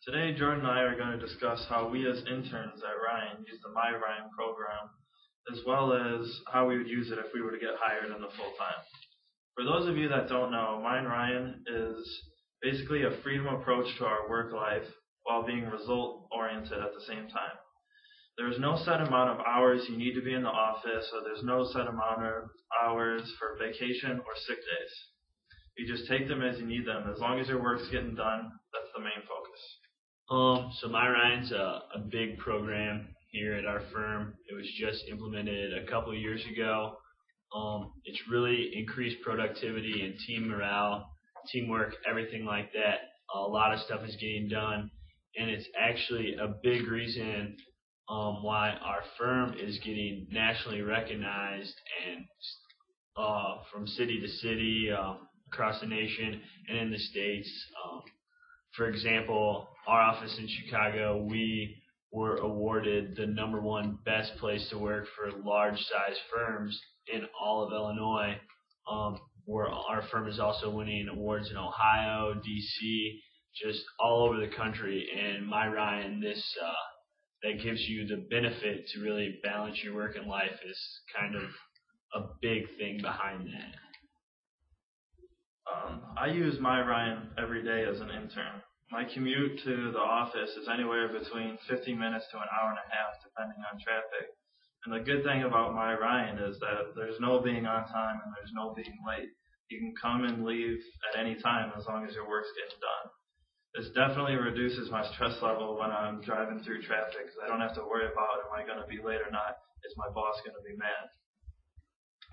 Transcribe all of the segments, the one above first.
Today, Jordan and I are going to discuss how we as interns at Ryan use the myRyan program, as well as how we would use it if we were to get hired in the full time. For those of you that don't know, myRyan is basically a freedom approach to our work life while being result oriented at the same time. There's no set amount of hours you need to be in the office, or there's no set amount of hours for vacation or sick days. You just take them as you need them. As long as your work's getting done, that's the main focus. So myRyan's a big program here at our firm. It was just implemented a couple of years ago. It's really increased productivity and team morale, teamwork, everything like that. A lot of stuff is getting done, and it's actually a big reason why our firm is getting nationally recognized and from city to city, across the nation and in the States. For example, our office in Chicago, we were awarded the #1 best place to work for large size firms in all of Illinois. Where our firm is also winning awards in Ohio, DC, just all over the country. And myRyan, that gives you the benefit to really balance your work and life is kind of a big thing behind that. I use myRyan every day as an intern. My commute to the office is anywhere between 15 minutes to an hour and a half, depending on traffic. And the good thing about myRyan is that there's no being on time and there's no being late. You can come and leave at any time as long as your work's getting done. This definitely reduces my stress level when I'm driving through traffic, because I don't have to worry about, am I going to be late or not? Is my boss going to be mad?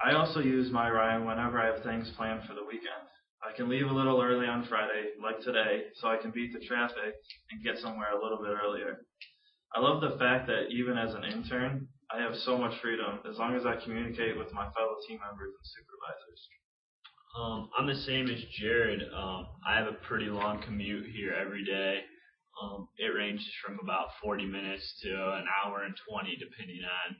I also use myRyan whenever I have things planned for the weekend. I can leave a little early on Friday, like today, so I can beat the traffic and get somewhere a little bit earlier. I love the fact that even as an intern, I have so much freedom as long as I communicate with my fellow team members and supervisors. I'm the same as Jared. I have a pretty long commute here every day. It ranges from about 40 minutes to an hour and 20, depending on,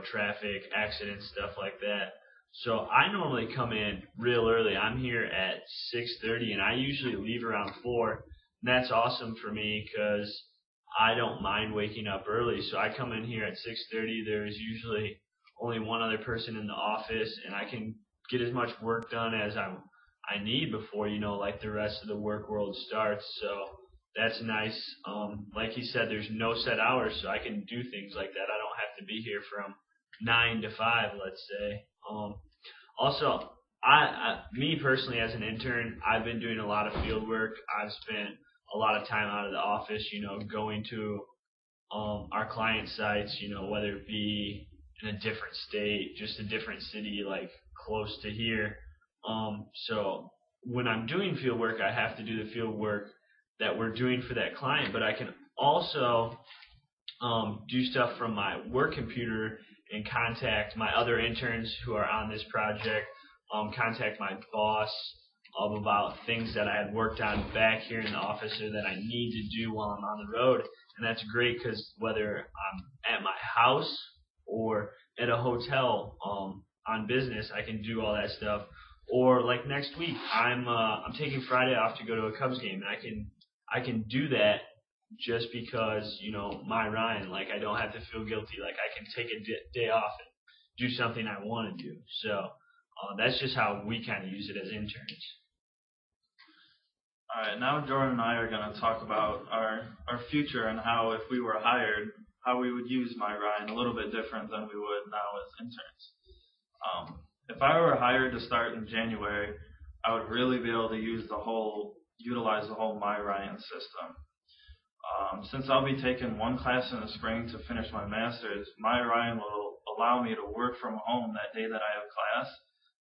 traffic, accidents, stuff like that. So I normally come in real early. I'm here at 6:30, and I usually leave around 4. And that's awesome for me because I don't mind waking up early. So I come in here at 6:30. There's usually only one other person in the office, and I can get as much work done as I need before, like the rest of the work world starts. So that's nice. Like he said, there's no set hours, so I can do things like that. I don't have to be here from 9 to 5, let's say. Also, me personally as an intern, I've been doing a lot of field work. I've spent a lot of time out of the office, going to our client sites, whether it be in a different state, just a different city, like close to here. So when I'm doing field work, I have to do the field work that we're doing for that client, but I can also do stuff from my work computer and contact my other interns who are on this project, contact my boss about things that I had worked on back here in the office or that I need to do while I'm on the road. And that's great because whether I'm at my house or at a hotel on business, I can do all that stuff. Or like next week, I'm taking Friday off to go to a Cubs game, and I can do that just because, myRyan, like I don't have to feel guilty. Like I can take a day off and do something I want to do. So that's just how we kind of use it as interns. All right, now Jordan and I are going to talk about our future and how, if we were hired, how we would use myRyan a little bit different than we would now as interns. If I were hired to start in January, I would really be able to utilize the whole myRyan system. Since I'll be taking one class in the spring to finish my master's, myRyan will allow me to work from home that day that I have class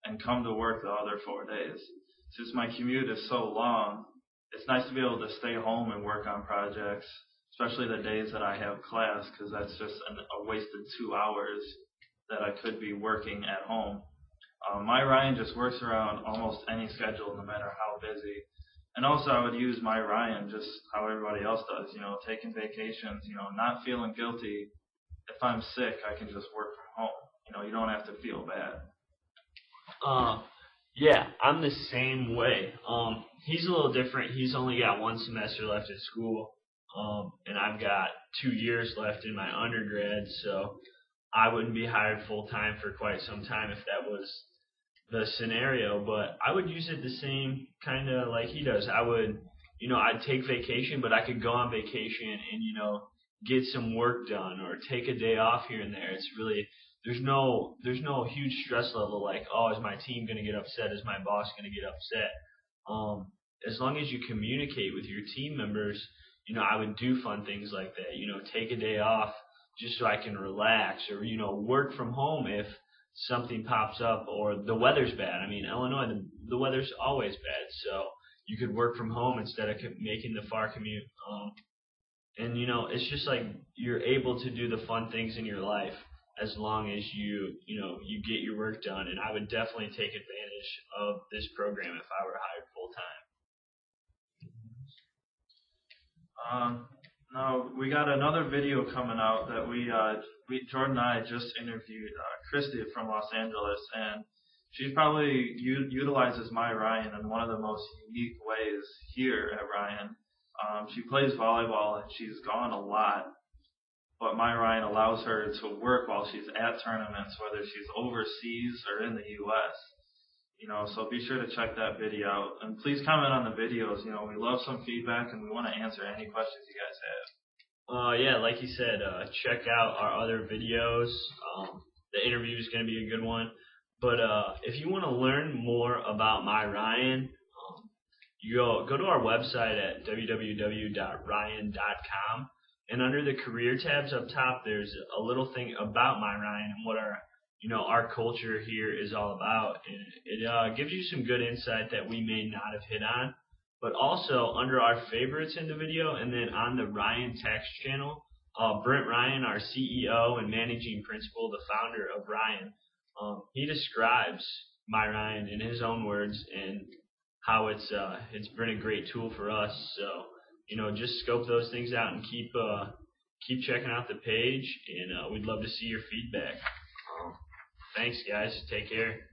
and come to work the other 4 days. Since my commute is so long, it's nice to be able to stay home and work on projects, especially the days that I have class, because that's just a wasted 2 hours that I could be working at home. myRyan just works around almost any schedule, no matter how busy. And also I would use myRyan just how everybody else does, taking vacations, not feeling guilty. If I'm sick, I can just work from home. You don't have to feel bad. Yeah, I'm the same way. He's a little different. He's only got one semester left at school, and I've got 2 years left in my undergrad, so I wouldn't be hired full time for quite some time if that was the scenario. But I would use it the same kind of like he does. I would, I'd take vacation, but I could go on vacation and get some work done or take a day off here and there. It's really there's no huge stress level like, oh, is my team going to get upset? Is my boss going to get upset? As long as you communicate with your team members, I would do fun things like that. Take a day off just so I can relax, or work from home if something pops up or the weather's bad. I mean, Illinois, the weather's always bad, so you could work from home instead of making the far commute. And it's just like you're able to do the fun things in your life as long as you get your work done. And I would definitely take advantage of this program if I were hired full time. Now we got another video coming out that Jordan and I just interviewed Christy from Los Angeles, and she probably utilizes myRyan in one of the most unique ways here at Ryan. She plays volleyball and she's gone a lot, but myRyan allows her to work while she's at tournaments, whether she's overseas or in the U.S. So be sure to check that video out, and please comment on the videos. We love some feedback, and we want to answer any questions you guys have. Yeah, like you said, check out our other videos. The interview is going to be a good one. But if you want to learn more about myRyan, you go to our website at www.ryan.com, and under the career tabs up top, there's a little thing about myRyan and what our culture here is all about, and it gives you some good insight that we may not have hit on. But also under our favorites in the video, and then on the Ryan text channel, Brent Ryan, our CEO and managing principal, the founder of Ryan, he describes myRyan in his own words and how it's been a great tool for us. So just scope those things out and keep checking out the page, and we'd love to see your feedback. Thanks, guys. Take care.